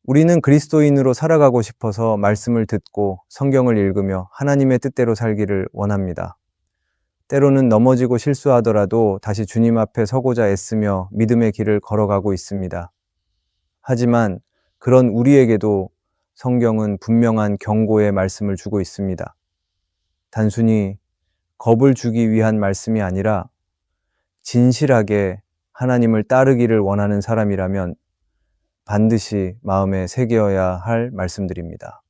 우리는 그리스도인으로 살아가고 싶어서 말씀을 듣고 성경을 읽으며 하나님의 뜻대로 살기를 원합니다. 때로는 넘어지고 실수하더라도 다시 주님 앞에 서고자 애쓰며 믿음의 길을 걸어가고 있습니다. 하지만 그런 우리에게도 성경은 분명한 경고의 말씀을 주고 있습니다. 단순히 겁을 주기 위한 말씀이 아니라 진실하게 하나님을 따르기를 원하는 사람이라면 반드시 마음에 새겨야 할 말씀들입니다.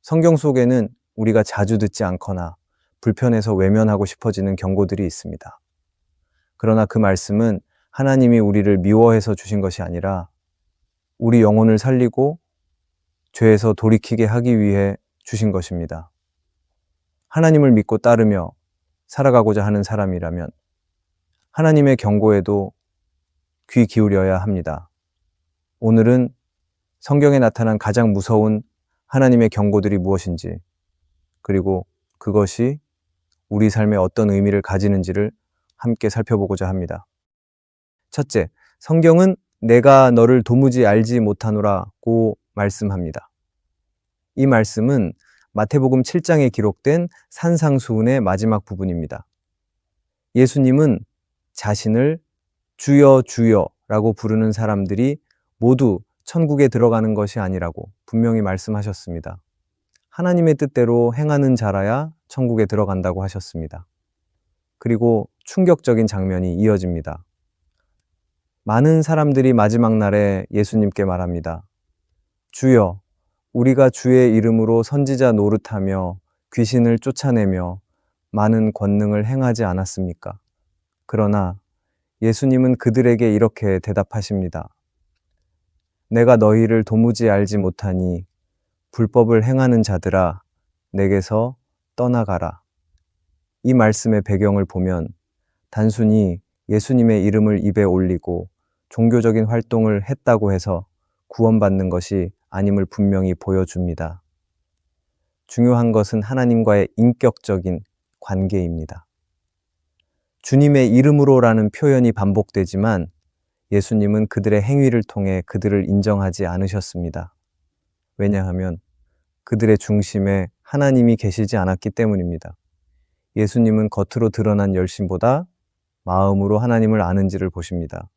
성경 속에는 우리가 자주 듣지 않거나 불편해서 외면하고 싶어지는 경고들이 있습니다. 그러나 그 말씀은 하나님이 우리를 미워해서 주신 것이 아니라 우리 영혼을 살리고 죄에서 돌이키게 하기 위해 주신 것입니다. 하나님을 믿고 따르며 살아가고자 하는 사람이라면 하나님의 경고에도 귀 기울여야 합니다. 오늘은 성경에 나타난 가장 무서운 하나님의 경고들이 무엇인지, 그리고 그것이 우리 삶에 어떤 의미를 가지는지를 함께 살펴보고자 합니다. 첫째, 성경은 내가 너를 도무지 알지 못하노라고 말씀합니다. 이 말씀은 마태복음 7장에 기록된 산상수훈의 마지막 부분입니다. 예수님은 자신을 주여 주여라고 부르는 사람들이 모두 천국에 들어가는 것이 아니라고 분명히 말씀하셨습니다. 하나님의 뜻대로 행하는 자라야 천국에 들어간다고 하셨습니다. 그리고 충격적인 장면이 이어집니다. 많은 사람들이 마지막 날에 예수님께 말합니다. 주여, 우리가 주의 이름으로 선지자 노릇하며 귀신을 쫓아내며 많은 권능을 행하지 않았습니까? 그러나 예수님은 그들에게 이렇게 대답하십니다. 내가 너희를 도무지 알지 못하니 불법을 행하는 자들아, 내게서 떠나가라. 이 말씀의 배경을 보면 단순히 예수님의 이름을 입에 올리고 종교적인 활동을 했다고 해서 구원받는 것이 아님을 분명히 보여줍니다. 중요한 것은 하나님과의 인격적인 관계입니다. 주님의 이름으로라는 표현이 반복되지만 예수님은 그들의 행위를 통해 그들을 인정하지 않으셨습니다. 왜냐하면 그들의 중심에 하나님이 계시지 않았기 때문입니다. 예수님은 겉으로 드러난 열심보다 마음으로 하나님을 아는지를 보십니다.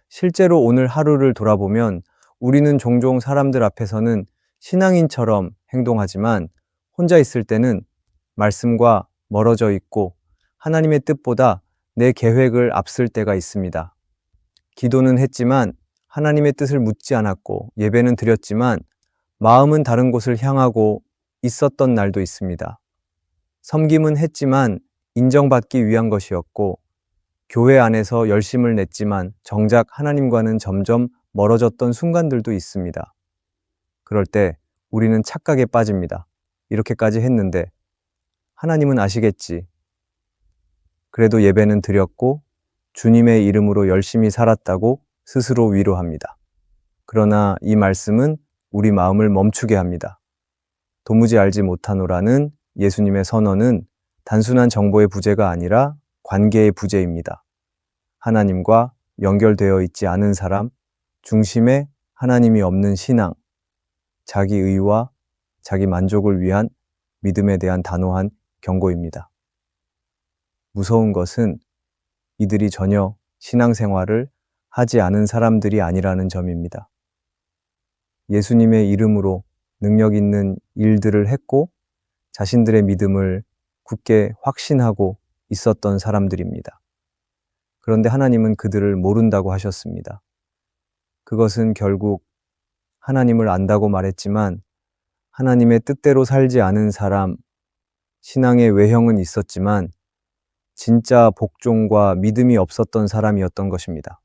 실제로 오늘 하루를 돌아보면 우리는 종종 사람들 앞에서는 신앙인처럼 행동하지만 혼자 있을 때는 말씀과 멀어져 있고 하나님의 뜻보다 내 계획을 앞설 때가 있습니다. 기도는 했지만 하나님의 뜻을 묻지 않았고 예배는 드렸지만 마음은 다른 곳을 향하고 있었던 날도 있습니다. 섬김은 했지만 인정받기 위한 것이었고 교회 안에서 열심을 냈지만 정작 하나님과는 점점 멀어졌던 순간들도 있습니다. 그럴 때 우리는 착각에 빠집니다. 이렇게까지 했는데 하나님은 아시겠지. 그래도 예배는 드렸고 주님의 이름으로 열심히 살았다고 스스로 위로합니다. 그러나 이 말씀은 우리 마음을 멈추게 합니다. 도무지 알지 못하노라는 예수님의 선언은 단순한 정보의 부재가 아니라 관계의 부재입니다. 하나님과 연결되어 있지 않은 사람, 중심에 하나님이 없는 신앙, 자기 의와 자기 만족을 위한 믿음에 대한 단호한 경고입니다. 무서운 것은 이들이 전혀 신앙생활을 하지 않은 사람들이 아니라는 점입니다. 예수님의 이름으로 능력 있는 일들을 했고 자신들의 믿음을 굳게 확신하고 있었던 사람들입니다. 그런데 하나님은 그들을 모른다고 하셨습니다. 그것은 결국 하나님을 안다고 말했지만 하나님의 뜻대로 살지 않은 사람, 신앙의 외형은 있었지만 진짜 복종과 믿음이 없었던 사람이었던 것입니다.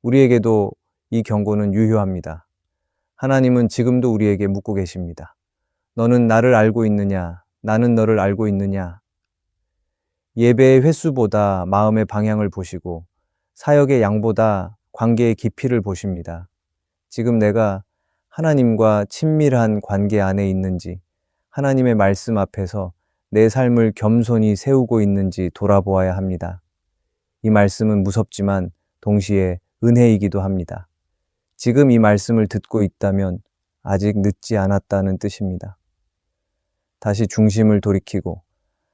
우리에게도 이 경고는 유효합니다. 하나님은 지금도 우리에게 묻고 계십니다. 너는 나를 알고 있느냐? 나는 너를 알고 있느냐? 예배의 횟수보다 마음의 방향을 보시고 사역의 양보다 관계의 깊이를 보십니다. 지금 내가 하나님과 친밀한 관계 안에 있는지, 하나님의 말씀 앞에서 내 삶을 겸손히 세우고 있는지 돌아보아야 합니다. 이 말씀은 무섭지만 동시에 은혜이기도 합니다. 지금 이 말씀을 듣고 있다면 아직 늦지 않았다는 뜻입니다. 다시 중심을 돌이키고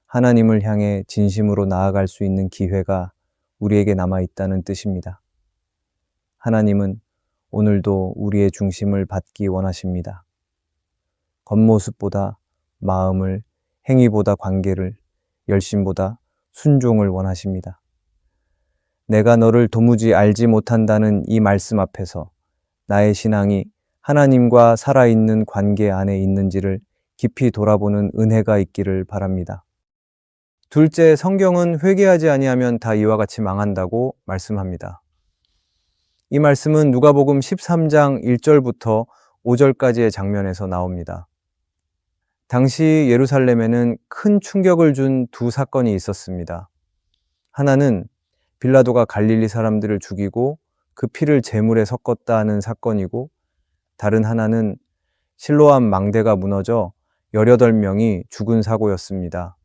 하나님을 향해 진심으로 나아갈 수 있는 기회가 우리에게 남아 있다는 뜻입니다. 하나님은 오늘도 우리의 중심을 받기 원하십니다. 겉모습보다 마음을, 행위보다 관계를, 열심보다 순종을 원하십니다. 내가 너를 도무지 알지 못한다는 이 말씀 앞에서 나의 신앙이 하나님과 살아있는 관계 안에 있는지를 깊이 돌아보는 은혜가 있기를 바랍니다. 둘째, 성경은 회개하지 아니하면 다 이와 같이 망한다고 말씀합니다. 이 말씀은 누가복음 13장 1절부터 5절까지의 장면에서 나옵니다. 당시 예루살렘에는 큰 충격을 준 두 사건이 있었습니다. 하나는 빌라도가 갈릴리 사람들을 죽이고 그 피를 제물에 섞었다는 사건이고, 다른 하나는 실로암 망대가 무너져 18명이 죽은 사고였습니다.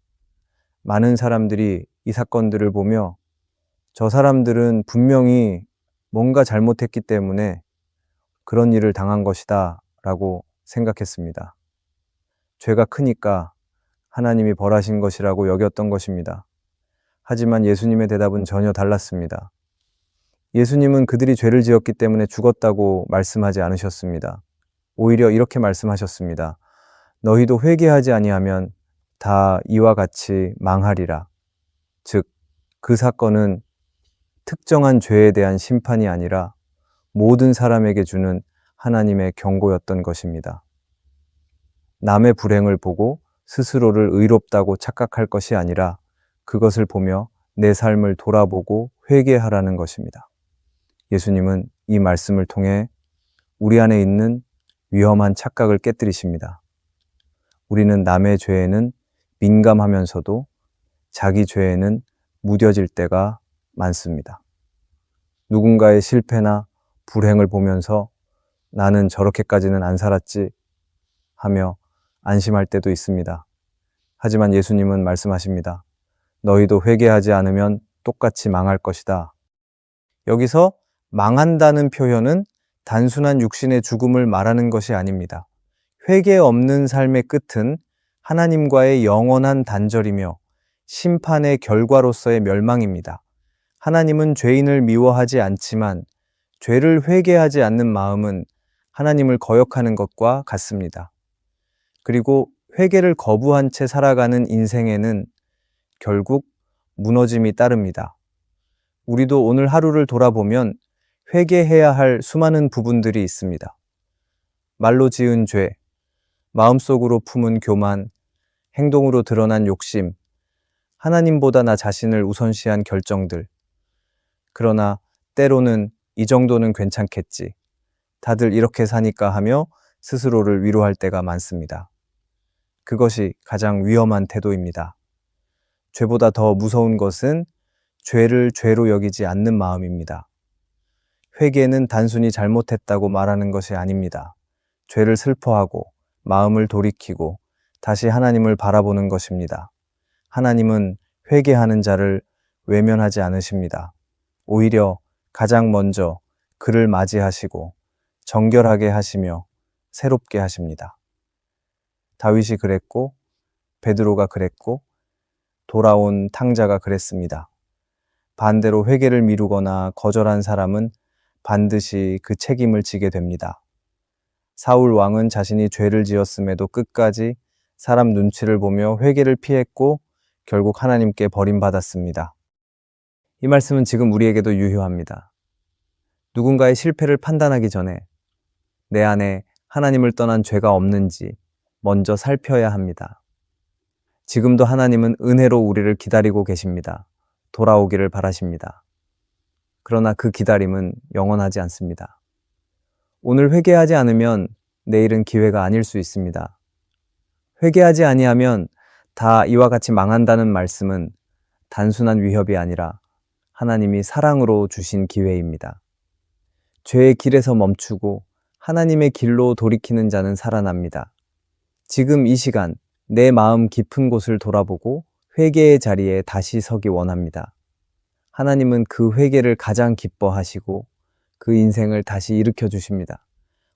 많은 사람들이 이 사건들을 보며 저 사람들은 분명히 뭔가 잘못했기 때문에 그런 일을 당한 것이다 라고 생각했습니다. 죄가 크니까 하나님이 벌하신 것이라고 여겼던 것입니다. 하지만 예수님의 대답은 전혀 달랐습니다. 예수님은 그들이 죄를 지었기 때문에 죽었다고 말씀하지 않으셨습니다. 오히려 이렇게 말씀하셨습니다. 너희도 회개하지 아니하면 다 이와 같이 망하리라. 즉, 그 사건은 특정한 죄에 대한 심판이 아니라 모든 사람에게 주는 하나님의 경고였던 것입니다. 남의 불행을 보고 스스로를 의롭다고 착각할 것이 아니라 그것을 보며 내 삶을 돌아보고 회개하라는 것입니다. 예수님은 이 말씀을 통해 우리 안에 있는 위험한 착각을 깨뜨리십니다. 우리는 남의 죄에는 민감하면서도 자기 죄에는 무뎌질 때가 많습니다. 누군가의 실패나 불행을 보면서 나는 저렇게까지는 안 살았지 하며 안심할 때도 있습니다. 하지만 예수님은 말씀하십니다. 너희도 회개하지 않으면 똑같이 망할 것이다. 여기서 망한다는 표현은 단순한 육신의 죽음을 말하는 것이 아닙니다. 회개 없는 삶의 끝은 하나님과의 영원한 단절이며 심판의 결과로서의 멸망입니다. 하나님은 죄인을 미워하지 않지만 죄를 회개하지 않는 마음은 하나님을 거역하는 것과 같습니다. 그리고 회개를 거부한 채 살아가는 인생에는 결국 무너짐이 따릅니다. 우리도 오늘 하루를 돌아보면 회개해야 할 수많은 부분들이 있습니다. 말로 지은 죄, 마음속으로 품은 교만, 행동으로 드러난 욕심, 하나님보다 나 자신을 우선시한 결정들. 그러나 때로는 이 정도는 괜찮겠지. 다들 이렇게 사니까 하며 스스로를 위로할 때가 많습니다. 그것이 가장 위험한 태도입니다. 죄보다 더 무서운 것은 죄를 죄로 여기지 않는 마음입니다. 회개는 단순히 잘못했다고 말하는 것이 아닙니다. 죄를 슬퍼하고 마음을 돌이키고 다시 하나님을 바라보는 것입니다. 하나님은 회개하는 자를 외면하지 않으십니다. 오히려 가장 먼저 그를 맞이하시고 정결하게 하시며 새롭게 하십니다. 다윗이 그랬고, 베드로가 그랬고, 돌아온 탕자가 그랬습니다. 반대로 회개를 미루거나 거절한 사람은 반드시 그 책임을 지게 됩니다. 사울 왕은 자신이 죄를 지었음에도 끝까지 사람 눈치를 보며 회개를 피했고 결국 하나님께 버림받았습니다. 이 말씀은 지금 우리에게도 유효합니다. 누군가의 실패를 판단하기 전에 내 안에 하나님을 떠난 죄가 없는지 먼저 살펴야 합니다. 지금도 하나님은 은혜로 우리를 기다리고 계십니다. 돌아오기를 바라십니다. 그러나 그 기다림은 영원하지 않습니다. 오늘 회개하지 않으면 내일은 기회가 아닐 수 있습니다. 회개하지 아니하면 다 이와 같이 망한다는 말씀은 단순한 위협이 아니라 하나님이 사랑으로 주신 기회입니다. 죄의 길에서 멈추고 하나님의 길로 돌이키는 자는 살아납니다. 지금 이 시간 내 마음 깊은 곳을 돌아보고 회개의 자리에 다시 서기 원합니다. 하나님은 그 회개를 가장 기뻐하시고 그 인생을 다시 일으켜 주십니다.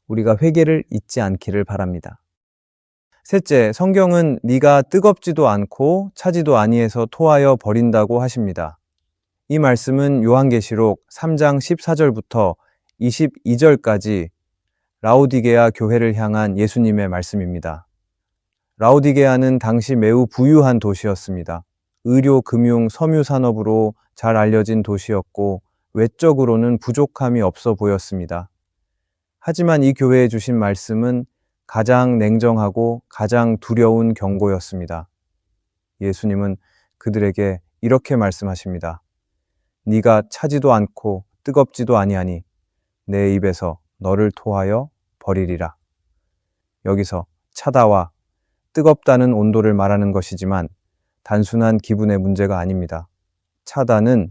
우리가 회개를 잊지 않기를 바랍니다. 셋째, 성경은 네가 뜨겁지도 않고 차지도 아니해서 토하여 버린다고 하십니다. 이 말씀은 요한계시록 3장 14절부터 22절까지 라오디게아 교회를 향한 예수님의 말씀입니다. 라오디게아는 당시 매우 부유한 도시였습니다. 의료, 금융, 섬유 산업으로 잘 알려진 도시였고 외적으로는 부족함이 없어 보였습니다. 하지만 이 교회에 주신 말씀은 가장 냉정하고 가장 두려운 경고였습니다. 예수님은 그들에게 이렇게 말씀하십니다. 네가 차지도 않고 뜨겁지도 아니하니 내 입에서 너를 토하여 버리리라. 여기서 차다와 뜨겁다는 온도를 말하는 것이지만 단순한 기분의 문제가 아닙니다. 차다는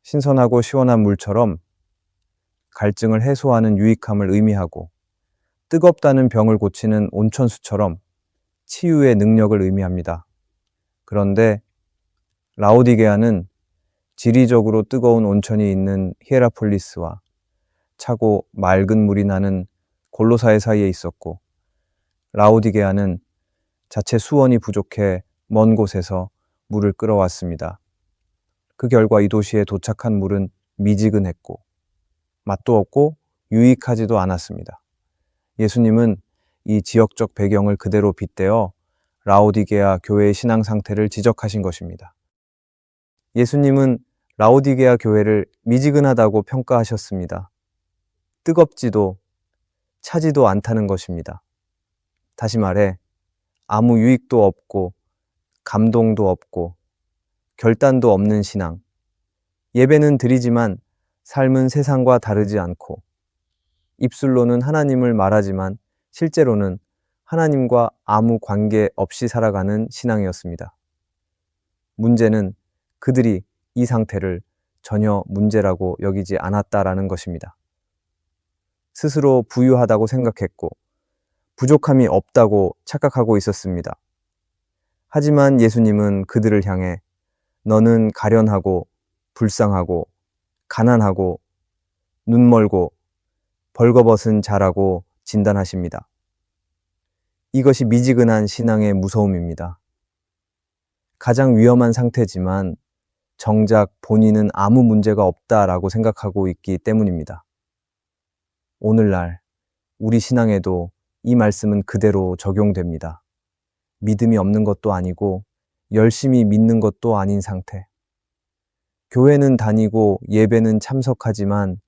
신선하고 시원한 물처럼 갈증을 해소하는 유익함을 의미하고 뜨겁다는 병을 고치는 온천수처럼 치유의 능력을 의미합니다. 그런데 라오디게아는 지리적으로 뜨거운 온천이 있는 히에라폴리스와 차고 맑은 물이 나는 골로사의 사이에 있었고 라오디게아는 자체 수원이 부족해 먼 곳에서 물을 끌어왔습니다. 그 결과 이 도시에 도착한 물은 미지근했고 맛도 없고 유익하지도 않았습니다. 예수님은 이 지역적 배경을 그대로 빗대어 라오디게아 교회의 신앙 상태를 지적하신 것입니다. 예수님은 라오디게아 교회를 미지근하다고 평가하셨습니다. 뜨겁지도 차지도 않다는 것입니다. 다시 말해 아무 유익도 없고 감동도 없고 결단도 없는 신앙. 예배는 드리지만 삶은 세상과 다르지 않고 입술로는 하나님을 말하지만 실제로는 하나님과 아무 관계 없이 살아가는 신앙이었습니다. 문제는 그들이 이 상태를 전혀 문제라고 여기지 않았다라는 것입니다. 스스로 부유하다고 생각했고 부족함이 없다고 착각하고 있었습니다. 하지만 예수님은 그들을 향해 너는 가련하고 불쌍하고 가난하고 눈멀고 벌거벗은 자라고 진단하십니다. 이것이 미지근한 신앙의 무서움입니다. 가장 위험한 상태지만 정작 본인은 아무 문제가 없다라고 생각하고 있기 때문입니다. 오늘날 우리 신앙에도 이 말씀은 그대로 적용됩니다. 믿음이 없는 것도 아니고 열심히 믿는 것도 아닌 상태. 교회는 다니고 예배는 참석하지만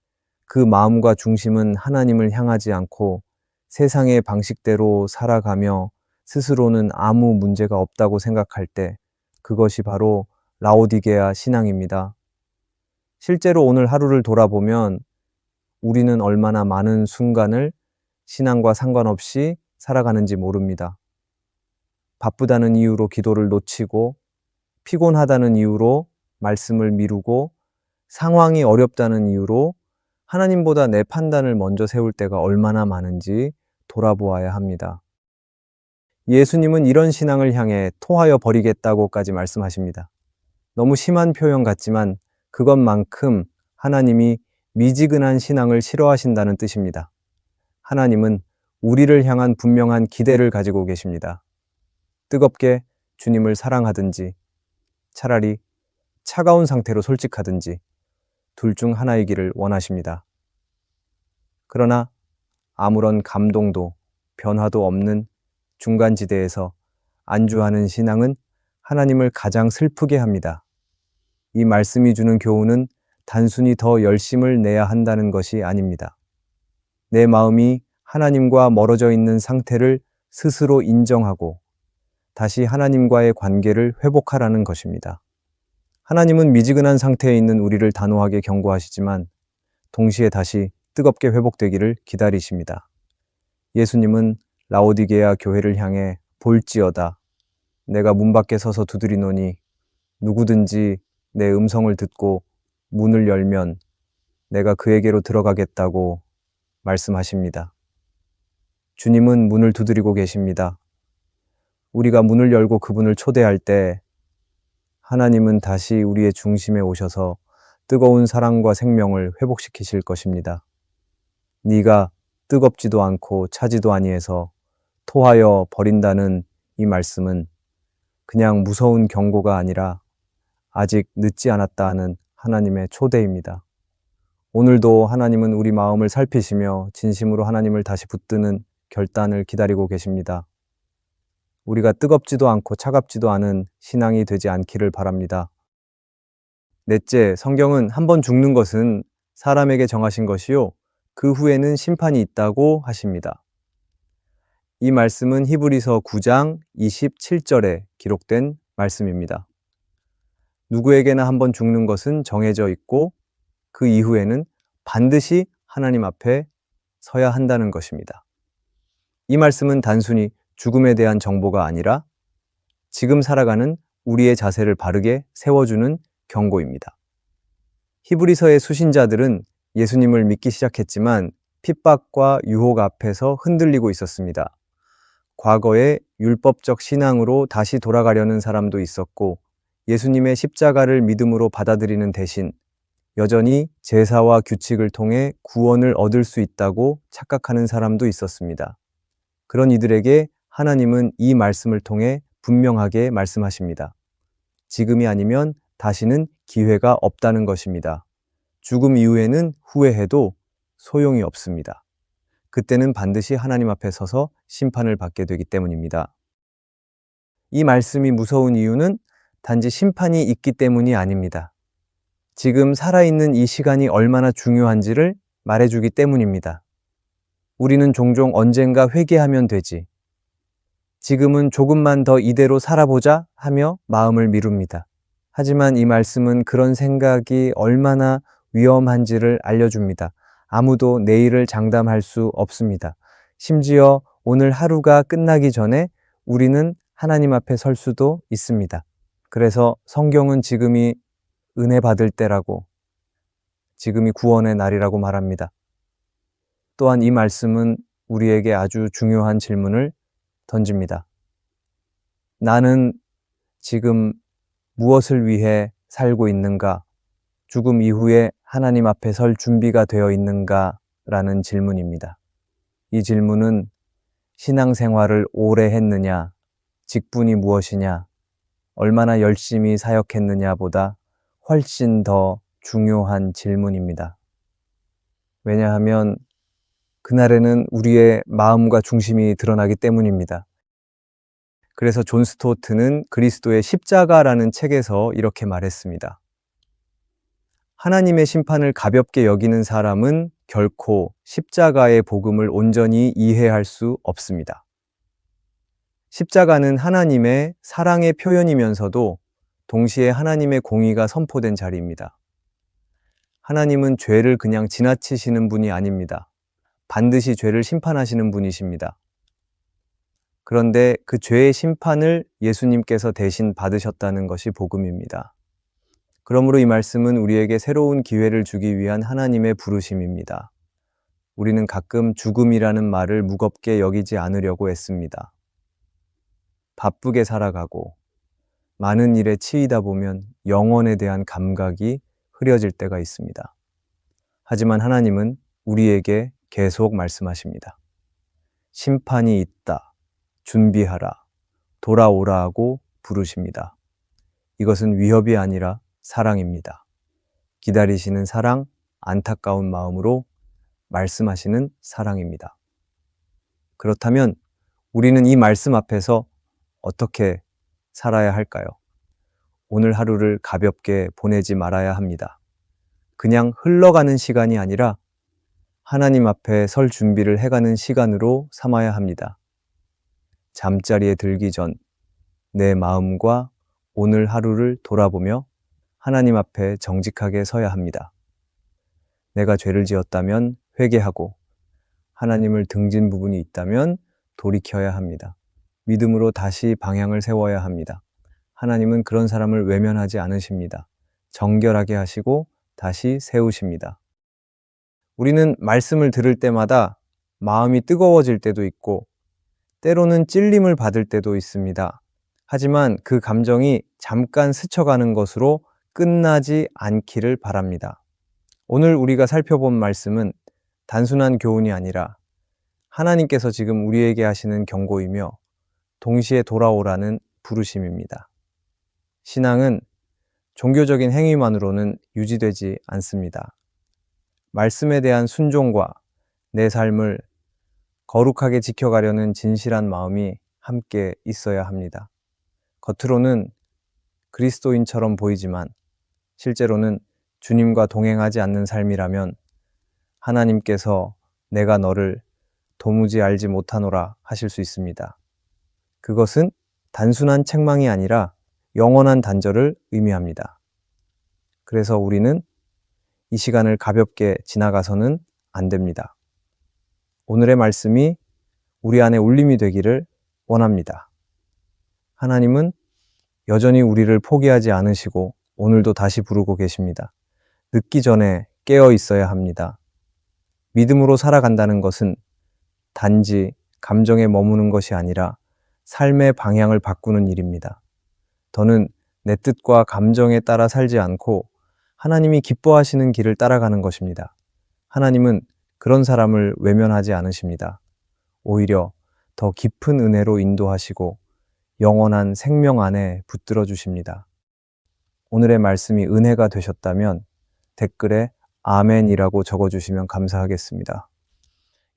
그 마음과 중심은 하나님을 향하지 않고 세상의 방식대로 살아가며 스스로는 아무 문제가 없다고 생각할 때 그것이 바로 라오디게아 신앙입니다. 실제로 오늘 하루를 돌아보면 우리는 얼마나 많은 순간을 신앙과 상관없이 살아가는지 모릅니다. 바쁘다는 이유로 기도를 놓치고 피곤하다는 이유로 말씀을 미루고 상황이 어렵다는 이유로 하나님보다 내 판단을 먼저 세울 때가 얼마나 많은지 돌아보아야 합니다. 예수님은 이런 신앙을 향해 토하여 버리겠다고까지 말씀하십니다. 너무 심한 표현 같지만 그것만큼 하나님이 미지근한 신앙을 싫어하신다는 뜻입니다. 하나님은 우리를 향한 분명한 기대를 가지고 계십니다. 뜨겁게 주님을 사랑하든지 차라리 차가운 상태로 솔직하든지 둘 중 하나이기를 원하십니다. 그러나 아무런 감동도 변화도 없는 중간지대에서 안주하는 신앙은 하나님을 가장 슬프게 합니다. 이 말씀이 주는 교훈은 단순히 더 열심을 내야 한다는 것이 아닙니다. 내 마음이 하나님과 멀어져 있는 상태를 스스로 인정하고 다시 하나님과의 관계를 회복하라는 것입니다. 하나님은 미지근한 상태에 있는 우리를 단호하게 경고하시지만 동시에 다시 뜨겁게 회복되기를 기다리십니다. 예수님은 라오디게아 교회를 향해 볼지어다. 내가 문 밖에 서서 두드리노니 누구든지 내 음성을 듣고 문을 열면 내가 그에게로 들어가겠다고 말씀하십니다. 주님은 문을 두드리고 계십니다. 우리가 문을 열고 그분을 초대할 때 하나님은 다시 우리의 중심에 오셔서 뜨거운 사랑과 생명을 회복시키실 것입니다. 네가 뜨겁지도 않고 차지도 아니해서 토하여 버린다는 이 말씀은 그냥 무서운 경고가 아니라 아직 늦지 않았다 하는 하나님의 초대입니다. 오늘도 하나님은 우리 마음을 살피시며 진심으로 하나님을 다시 붙드는 결단을 기다리고 계십니다. 우리가 뜨겁지도 않고 차갑지도 않은 신앙이 되지 않기를 바랍니다. 넷째, 성경은 한 번 죽는 것은 사람에게 정하신 것이요, 그 후에는 심판이 있다고 하십니다. 이 말씀은 히브리서 9장 27절에 기록된 말씀입니다. 누구에게나 한 번 죽는 것은 정해져 있고 그 이후에는 반드시 하나님 앞에 서야 한다는 것입니다. 이 말씀은 단순히 죽음에 대한 정보가 아니라 지금 살아가는 우리의 자세를 바르게 세워주는 경고입니다. 히브리서의 수신자들은 예수님을 믿기 시작했지만 핍박과 유혹 앞에서 흔들리고 있었습니다. 과거의 율법적 신앙으로 다시 돌아가려는 사람도 있었고, 예수님의 십자가를 믿음으로 받아들이는 대신 여전히 제사와 규칙을 통해 구원을 얻을 수 있다고 착각하는 사람도 있었습니다. 그런 이들에게 하나님은 이 말씀을 통해 분명하게 말씀하십니다. 지금이 아니면 다시는 기회가 없다는 것입니다. 죽음 이후에는 후회해도 소용이 없습니다. 그때는 반드시 하나님 앞에 서서 심판을 받게 되기 때문입니다. 이 말씀이 무서운 이유는 단지 심판이 있기 때문이 아닙니다. 지금 살아있는 이 시간이 얼마나 중요한지를 말해주기 때문입니다. 우리는 종종 언젠가 회개하면 되지, 지금은 조금만 더 이대로 살아보자 하며 마음을 미룹니다. 하지만 이 말씀은 그런 생각이 얼마나 위험한지를 알려줍니다. 아무도 내일을 장담할 수 없습니다. 심지어 오늘 하루가 끝나기 전에 우리는 하나님 앞에 설 수도 있습니다. 그래서 성경은 지금이 은혜 받을 때라고, 지금이 구원의 날이라고 말합니다. 또한 이 말씀은 우리에게 아주 중요한 질문을 던집니다. 나는 지금 무엇을 위해 살고 있는가? 죽음 이후에 하나님 앞에 설 준비가 되어 있는가? 라는 질문입니다. 이 질문은 신앙생활을 오래 했느냐, 직분이 무엇이냐, 얼마나 열심히 사역했느냐보다 훨씬 더 중요한 질문입니다. 왜냐하면 그날에는 우리의 마음과 중심이 드러나기 때문입니다. 그래서 존 스토트는 그리스도의 십자가라는 책에서 이렇게 말했습니다. 하나님의 심판을 가볍게 여기는 사람은 결코 십자가의 복음을 온전히 이해할 수 없습니다. 십자가는 하나님의 사랑의 표현이면서도 동시에 하나님의 공의가 선포된 자리입니다. 하나님은 죄를 그냥 지나치시는 분이 아닙니다. 반드시 죄를 심판하시는 분이십니다. 그런데 그 죄의 심판을 예수님께서 대신 받으셨다는 것이 복음입니다. 그러므로 이 말씀은 우리에게 새로운 기회를 주기 위한 하나님의 부르심입니다. 우리는 가끔 죽음이라는 말을 무겁게 여기지 않으려고 애씁니다. 바쁘게 살아가고 많은 일에 치이다 보면 영혼에 대한 감각이 흐려질 때가 있습니다. 하지만 하나님은 우리에게 계속 말씀하십니다. 심판이 있다. 준비하라. 돌아오라 하고 부르십니다. 이것은 위협이 아니라 사랑입니다. 기다리시는 사랑, 안타까운 마음으로 말씀하시는 사랑입니다. 그렇다면 우리는 이 말씀 앞에서 어떻게 살아야 할까요? 오늘 하루를 가볍게 보내지 말아야 합니다. 그냥 흘러가는 시간이 아니라 하나님 앞에 설 준비를 해가는 시간으로 삼아야 합니다. 잠자리에 들기 전 내 마음과 오늘 하루를 돌아보며 하나님 앞에 정직하게 서야 합니다. 내가 죄를 지었다면 회개하고 하나님을 등진 부분이 있다면 돌이켜야 합니다. 믿음으로 다시 방향을 세워야 합니다. 하나님은 그런 사람을 외면하지 않으십니다. 정결하게 하시고 다시 세우십니다. 우리는 말씀을 들을 때마다 마음이 뜨거워질 때도 있고 때로는 찔림을 받을 때도 있습니다. 하지만 그 감정이 잠깐 스쳐가는 것으로 끝나지 않기를 바랍니다. 오늘 우리가 살펴본 말씀은 단순한 교훈이 아니라 하나님께서 지금 우리에게 하시는 경고이며 동시에 돌아오라는 부르심입니다. 신앙은 종교적인 행위만으로는 유지되지 않습니다. 말씀에 대한 순종과 내 삶을 거룩하게 지켜가려는 진실한 마음이 함께 있어야 합니다. 겉으로는 그리스도인처럼 보이지만 실제로는 주님과 동행하지 않는 삶이라면 하나님께서 내가 너를 도무지 알지 못하노라 하실 수 있습니다. 그것은 단순한 책망이 아니라 영원한 단절을 의미합니다. 그래서 우리는 이 시간을 가볍게 지나가서는 안 됩니다. 오늘의 말씀이 우리 안에 울림이 되기를 원합니다. 하나님은 여전히 우리를 포기하지 않으시고 오늘도 다시 부르고 계십니다. 늦기 전에 깨어 있어야 합니다. 믿음으로 살아간다는 것은 단지 감정에 머무는 것이 아니라 삶의 방향을 바꾸는 일입니다. 더는 내 뜻과 감정에 따라 살지 않고 하나님이 기뻐하시는 길을 따라가는 것입니다. 하나님은 그런 사람을 외면하지 않으십니다. 오히려 더 깊은 은혜로 인도하시고 영원한 생명 안에 붙들어 주십니다. 오늘의 말씀이 은혜가 되셨다면 댓글에 아멘이라고 적어주시면 감사하겠습니다.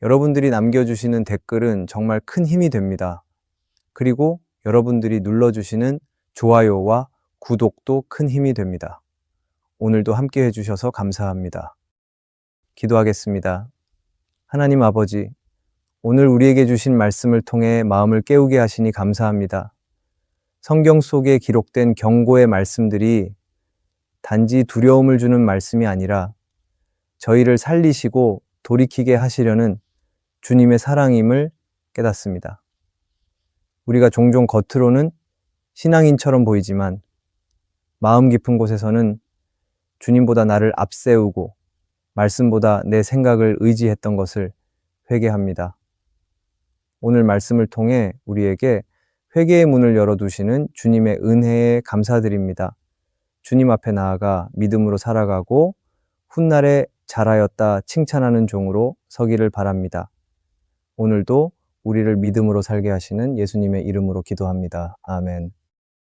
여러분들이 남겨주시는 댓글은 정말 큰 힘이 됩니다. 그리고 여러분들이 눌러주시는 좋아요와 구독도 큰 힘이 됩니다. 오늘도 함께 해주셔서 감사합니다. 기도하겠습니다. 하나님 아버지, 오늘 우리에게 주신 말씀을 통해 마음을 깨우게 하시니 감사합니다. 성경 속에 기록된 경고의 말씀들이 단지 두려움을 주는 말씀이 아니라 저희를 살리시고 돌이키게 하시려는 주님의 사랑임을 깨닫습니다. 우리가 종종 겉으로는 신앙인처럼 보이지만 마음 깊은 곳에서는 주님보다 나를 앞세우고 말씀보다 내 생각을 의지했던 것을 회개합니다. 오늘 말씀을 통해 우리에게 회개의 문을 열어두시는 주님의 은혜에 감사드립니다. 주님 앞에 나아가 믿음으로 살아가고 훗날에 잘하였다 칭찬하는 종으로 서기를 바랍니다. 오늘도 우리를 믿음으로 살게 하시는 예수님의 이름으로 기도합니다. 아멘.